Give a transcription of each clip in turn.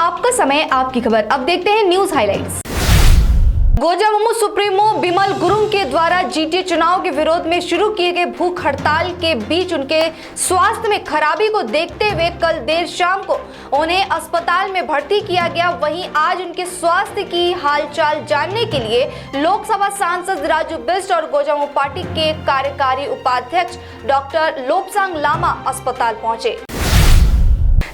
आपका समय, आपकी खबर। अब देखते हैं news highlights. Gojamumo supremo Bimal Gurung के द्वारा जीटीए चुनाव के विरोध में शुरू किए गए भूख हड़ताल के बीच उनके स्वास्थ्य में खराबी को देखते हुए कल देर शाम को उन्हें अस्पताल में भर्ती किया गया। वहीं आज उनके स्वास्थ्य की हालचाल जानने के लिए लोकसभा सांसद राजू बिस्ट और गोजामुमो पार्टी के कार्यकारी उपाध्यक्ष डॉक्टर लोपसांग लामा अस्पताल पहुंचे।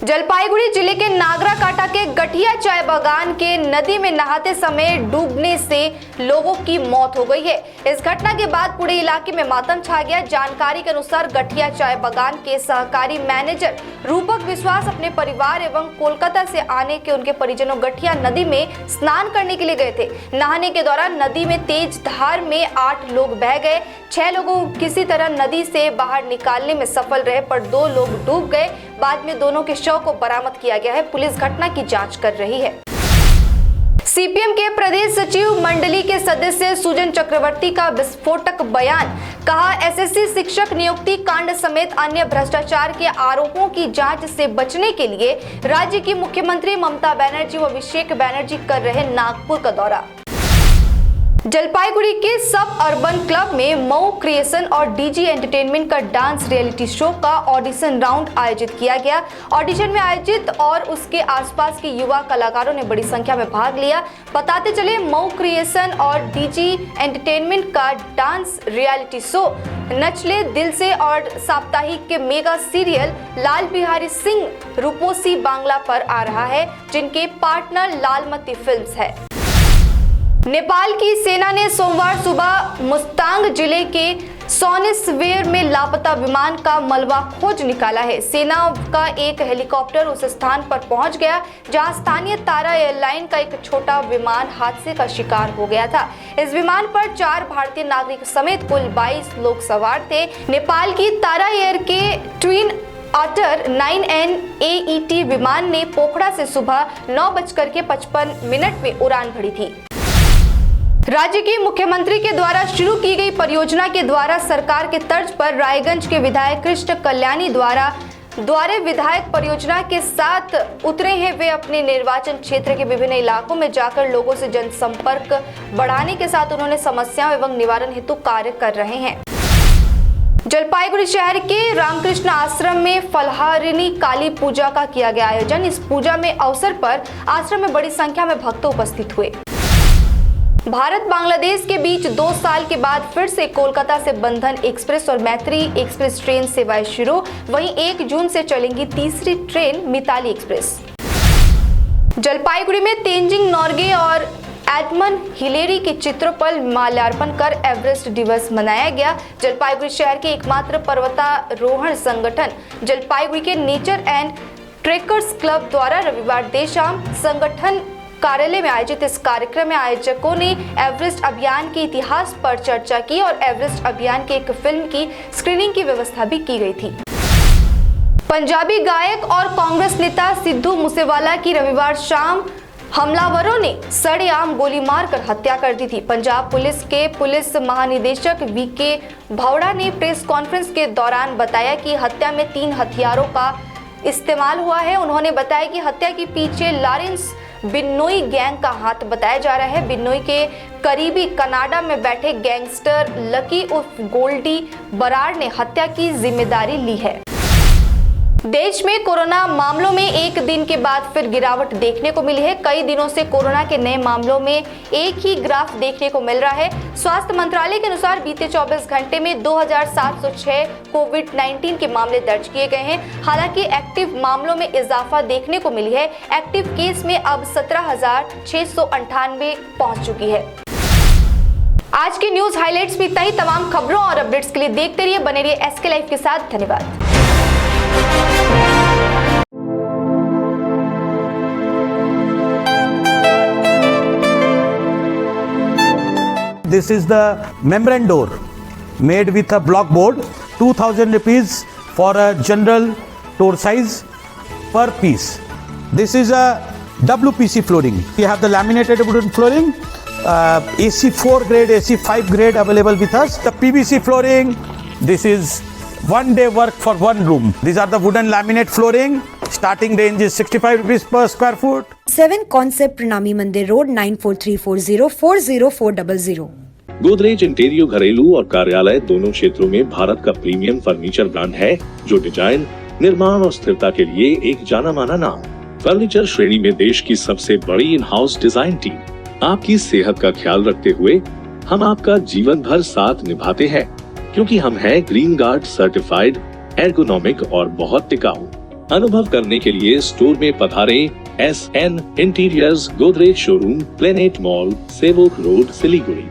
जलपाईगुड़ी जिले के नागराकाटा के गठिया चाय बागान के नदी में नहाते समय डूबने से लोगों की मौत हो गई है। इस घटना के बाद पूरे इलाके में मातम छा गया। जानकारी के अनुसार गठिया चाय बागान के सहकारी मैनेजर रूपक विश्वास अपने परिवार एवं कोलकाता से आने के उनके परिजनों गठिया नदी में स्नान करने के लिए गए थे। नहाने के दौरान नदी में तेज धार में 8 लोग बह गए। 6 लोगों को किसी तरह नदी से बाहर निकालने में सफल रहे, पर 2 लोग डूब गए। बाद में दोनों के शव को बरामद किया गया है। पुलिस घटना की जांच कर रही है। सीपीएम के प्रदेश सचिव मंडली के सदस्य सुजन चक्रवर्ती का विस्फोटक बयान। कहा, एसएससी शिक्षक नियुक्ति कांड समेत अन्य भ्रष्टाचार के आरोपों की जांच से बचने के लिए राज्य की मुख्यमंत्री ममता बनर्जी व अभिषेक बनर्जी कर रहे नागपुर का दौरा। जलपाईगुड़ी के सब अर्बन क्लब में मऊ क्रिएशन और डीजी एंटरटेनमेंट का डांस रियलिटी शो का ऑडिशन राउंड आयोजित किया गया। ऑडिशन में आयोजित और उसके आसपास के युवा कलाकारों ने बड़ी संख्या में भाग लिया। बताते चले, मऊ क्रिएशन और डीजी एंटरटेनमेंट का डांस रियलिटी शो नचले दिल से और साप्ताहिक के मेगा सीरियल लाल बिहारी सिंह रूपोसी बांग्ला पर आ रहा है, जिनके पार्टनर लालमती फिल्म्स है। नेपाल की सेना ने सोमवार सुबह मुस्तांग जिले के सोनेसवेर में लापता विमान का मलबा खोज निकाला है। सेना का एक हेलीकॉप्टर उस स्थान पर पहुंच गया जहां स्थानीय तारा एयरलाइन का एक छोटा विमान हादसे का शिकार हो गया था। इस विमान पर 4 भारतीय नागरिक समेत कुल 22 लोग सवार थे। नेपाल की तारा एयर के ट्विन ऑटर 9N AET विमान ने पोखड़ा से सुबह 9:55 में उड़ान भरी थी। राज्य के मुख्यमंत्री के द्वारा शुरू की गई परियोजना के द्वारा सरकार के तर्ज पर रायगंज के विधायक कृष्ण कल्याणी द्वारे विधायक परियोजना के साथ उतरे हैं। वे अपने निर्वाचन क्षेत्र के विभिन्न इलाकों में जाकर लोगों से जनसंपर्क बढ़ाने के साथ उन्होंने समस्याओं एवं निवारण हेतु कार्य कर रहे हैं। जलपाईगुड़ी शहर के रामकृष्ण आश्रम में फलहारिणी काली पूजा का किया गया आयोजन। इस पूजा में अवसर पर आश्रम में बड़ी संख्या में भक्त उपस्थित हुए। भारत बांग्लादेश के बीच 2 साल के बाद फिर से कोलकाता से बंधन एक्सप्रेस और मैत्री एक्सप्रेस ट्रेन सेवाएं शुरू। वहीं 1 जून से चलेंगी तीसरी ट्रेन मिताली एक्सप्रेस। जलपाईगुड़ी में तेंजिंग नोर्गे और एडमंड हिलेरी के चित्रों पर माल्यार्पण कर एवरेस्ट दिवस मनाया गया। जलपाईगुड़ी शहर के एकमात्र पर्वतारोहण संगठन जलपाईगुड़ी के नेचर एंड ट्रेकर्स क्लब द्वारा रविवार देर शाम संगठन कार्यालय में आयोजित इस कार्यक्रम में आयोजकों ने एवरेस्ट अभियान के इतिहास पर चर्चा की और एवरेस्ट अभियान के एक फिल्म की स्क्रीनिंग की व्यवस्था भी की गई थी। पंजाबी गायक और कांग्रेस नेता सिद्धू मूसेवाला की रविवार शाम हमलावरों ने सरेआम गोली मारकर हत्या कर दी थी। पंजाब पुलिस के पुलिस महानिदेशक वीके भावड़ा ने प्रेस कॉन्फ्रेंस के दौरान बताया कि हत्या में 3 हथियारों का इस्तेमाल हुआ है। उन्होंने बताया कि हत्या के पीछे लॉरेंस बिन्नोई गैंग का हाथ बताया जा रहा है। बिन्नोई के करीबी कनाडा में बैठे गैंगस्टर लकी उर्फ गोल्डी बराड़ ने हत्या की जिम्मेदारी ली है। देश में कोरोना मामलों में एक दिन के बाद फिर गिरावट देखने को मिली है। कई दिनों से कोरोना के नए मामलों में एक ही ग्राफ देखने को मिल रहा है। स्वास्थ्य मंत्रालय के अनुसार बीते 24 घंटे में 2706 कोविड-19 के मामले दर्ज किए गए हैं। हालांकि एक्टिव मामलों में इजाफा देखने को मिली है। एक्टिव केस में अब 17,698 पहुंच चुकी है। आज के न्यूज हाइलाइट्स में इतना ही। तमाम खबरों और अपडेट्स के लिए देखते रहिए, बने रहिए SK लाइव के साथ। धन्यवाद। This is the membrane door made with a block board, 2000 rupees for a general door size per piece. This is a WPC flooring. We have the laminated wooden flooring, AC4 grade, AC5 grade available with us. The PVC flooring, this is 1 day work for 1 room. These are the wooden laminate flooring Starting range is 65 rupees per square foot. 7 Concept Pranami Mandir Road 9434040400. Godrej इंटीरियो घरेलू और कार्यालय दोनों क्षेत्रों में भारत का premium furniture brand है, जो design, निर्माण और स्थिरता के लिए एक जाना माना नाम। फर्नीचर श्रेणी में देश की सबसे बड़ी इन हाउस डिजाइन टीम। आपकी सेहत का ख्याल रखते हुए हम आपका जीवन भर साथ निभाते हैं, क्योंकि हम हैं ग्रीन गार्ड सर्टिफाइड, एर्गोनॉमिक और बहुत टिकाऊ। अनुभव करने के लिए स्टोर में पधारें। SN interiors Godrej showroom, planet mall, सेवक रोड, सिलीगुड़ी।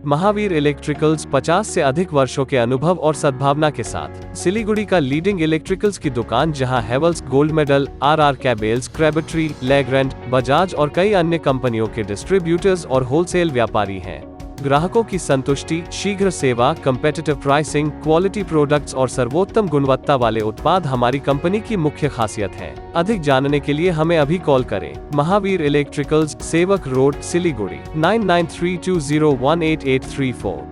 महावीर इलेक्ट्रिकल्स 50 से अधिक वर्षों के अनुभव और सद्भावना के साथ सिलीगुड़ी का लीडिंग इलेक्ट्रिकल्स की दुकान, जहां Havells Gold Medal, RR cables, Crabtree, Legrand, Bajaj और कई अन्य कंपनियों के डिस्ट्रीब्यूटर्स और होलसेल व्यापारी हैं। ग्राहकों की संतुष्टि, शीघ्र सेवा, कम्पेटिटिव प्राइसिंग, क्वालिटी प्रोडक्ट्स और सर्वोत्तम गुणवत्ता वाले उत्पाद हमारी कंपनी की मुख्य खासियत है। अधिक जानने के लिए हमें अभी कॉल करें। महावीर इलेक्ट्रिकल्स, सेवक रोड, सिलीगुड़ी 9932018834।